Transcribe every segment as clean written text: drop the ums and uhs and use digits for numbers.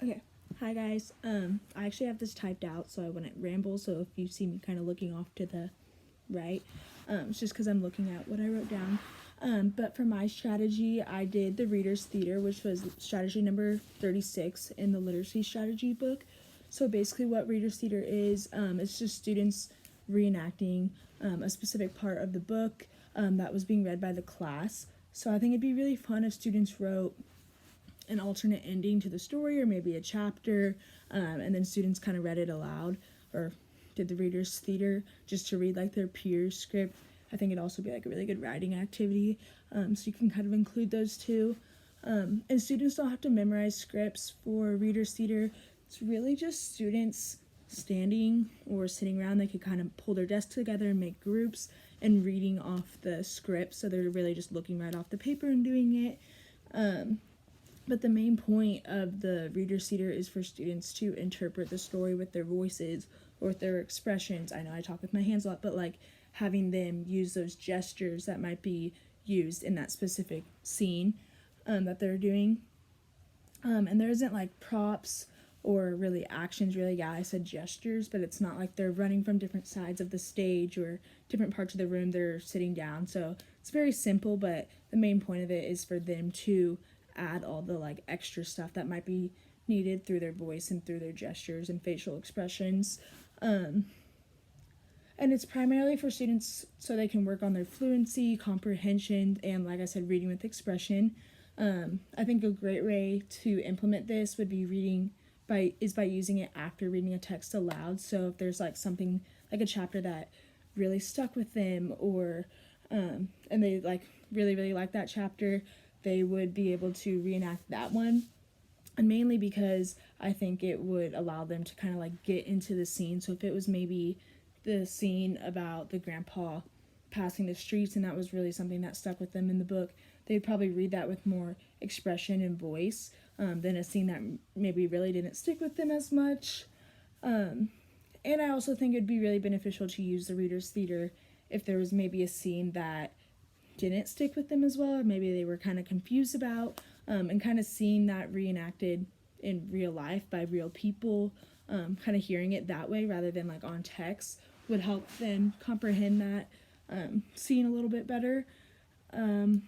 Okay. Hi guys. I actually have this typed out so I wouldn't ramble. So if you see me kind of looking off to the right, it's just because I'm looking at what I wrote down. But for my strategy, I did the Reader's Theater, which was strategy number 36 in the literacy strategy book. So basically, what Reader's Theater is, it's just students reenacting a specific part of the book that was being read by the class. So I think it'd be really fun if students wrote an alternate ending to the story or maybe a chapter, and then students kind of read it aloud or did the Reader's Theater just to read like their peers script. I think it'd also be like a really good writing activity, so you can kind of include those two. And students don't have to memorize scripts for Reader's Theater. It's really just students standing or sitting around. They could kind of pull their desks together and make groups and reading off the script, so they're really just looking right off the paper and doing it. But the main point of the Reader's Theater is for students to interpret the story with their voices or with their expressions. I know I talk with my hands a lot, but like having them use those gestures that might be used in that specific scene that they're doing. And there isn't like props or really actions, really. Yeah, I said gestures, but it's not like they're running from different sides of the stage or different parts of the room. They're sitting down. So it's very simple, but the main point of it is for them to add all the like extra stuff that might be needed through their voice and through their gestures and facial expressions. And it's primarily for students so they can work on their fluency, comprehension, and like I said, reading with expression. I think a great way to implement this would be by using it after reading a text aloud. So if there's like something like a chapter that really stuck with them, or and they like really like that chapter, they would be able to reenact that one. And mainly because I think it would allow them to kind of like get into the scene. So if it was maybe the scene about the grandpa passing the streets and that was really something that stuck with them in the book, they'd probably read that with more expression and voice than a scene that maybe really didn't stick with them as much. And I also think it'd be really beneficial to use the Reader's Theater if there was maybe a scene that didn't stick with them as well, or maybe they were kind of confused about, and kind of seeing that reenacted in real life by real people, kind of hearing it that way rather than like on text would help them comprehend that scene a little bit better. And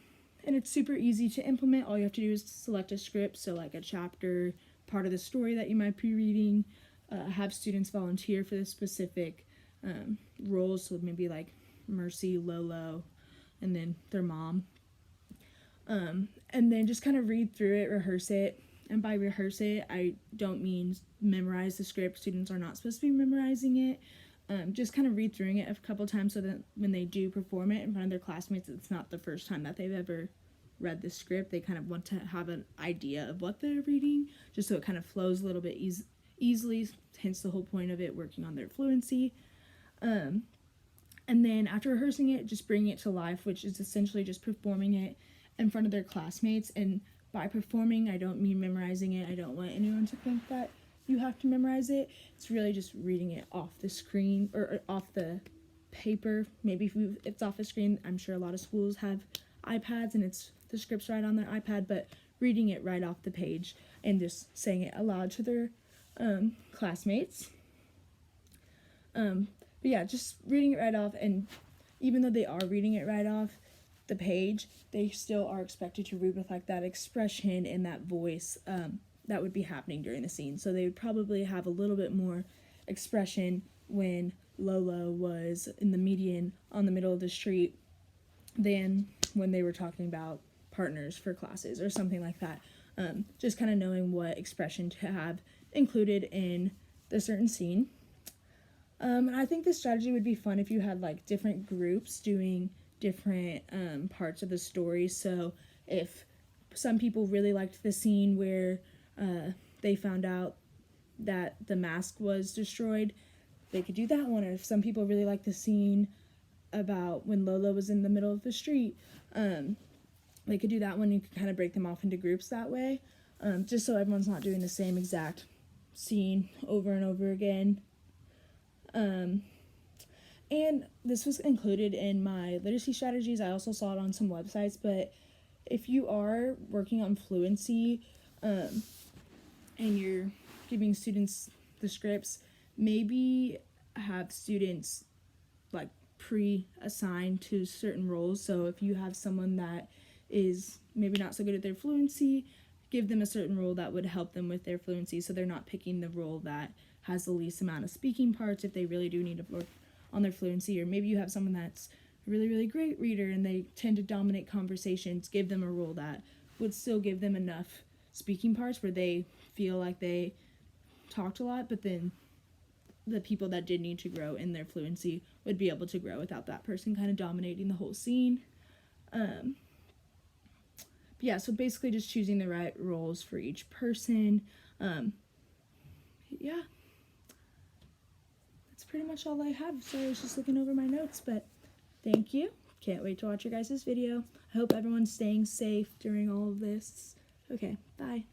it's super easy to implement. All you have to do is select a script, so like a chapter, part of the story that you might be reading, have students volunteer for the specific roles, so maybe like Mercy, Lolo, and then their mom. And then just kind of read through it, rehearse it. And by rehearse it, I don't mean memorize the script. Students are not supposed to be memorizing it. Just kind of read through it a couple times so that when they do perform it in front of their classmates, it's not the first time that they've ever read the script. They kind of want to have an idea of what they're reading, just so it kind of flows a little bit easily, hence the whole point of it, working on their fluency. And then after rehearsing it, just bringing it to life, which is essentially just performing it in front of their classmates. And by performing, I don't mean memorizing it. I don't want anyone to think that you have to memorize it. It's really just reading it off the screen or off the paper. Maybe if it's off the screen, I'm sure a lot of schools have iPads and it's the scripts right on their iPad, but reading it right off the page and just saying it aloud to their classmates. But yeah, just reading it right off, and even though they are reading it right off the page, they still are expected to read with like that expression and that voice that would be happening during the scene. So they would probably have a little bit more expression when Lolo was in the median on the middle of the street than when they were talking about partners for classes or something like that. Just kind of knowing what expression to have included in the certain scene. And I think this strategy would be fun if you had like different groups doing different parts of the story. So if some people really liked the scene where they found out that the mask was destroyed, they could do that one. Or if some people really like the scene about when Lola was in the middle of the street, they could do that one. You could kind of break them off into groups that way, just so everyone's not doing the same exact scene over and over again. And this was included in my literacy strategies. I also saw it on some websites, but if you are working on fluency, and you're giving students the scripts, maybe have students like pre-assigned to certain roles. So if you have someone that is maybe not so good at their fluency, give them a certain role that would help them with their fluency, so they're not picking the role that has the least amount of speaking parts if they really do need to work on their fluency. Or maybe you have someone that's a really, really great reader and they tend to dominate conversations, give them a role that would still give them enough speaking parts where they feel like they talked a lot, but then the people that did need to grow in their fluency would be able to grow without that person kind of dominating the whole scene. Yeah, so basically just choosing the right roles for each person. Yeah, that's pretty much all I have. So I was just looking over my notes, but thank you. Can't wait to watch your guys' video. I hope everyone's staying safe during all of this. Okay, bye.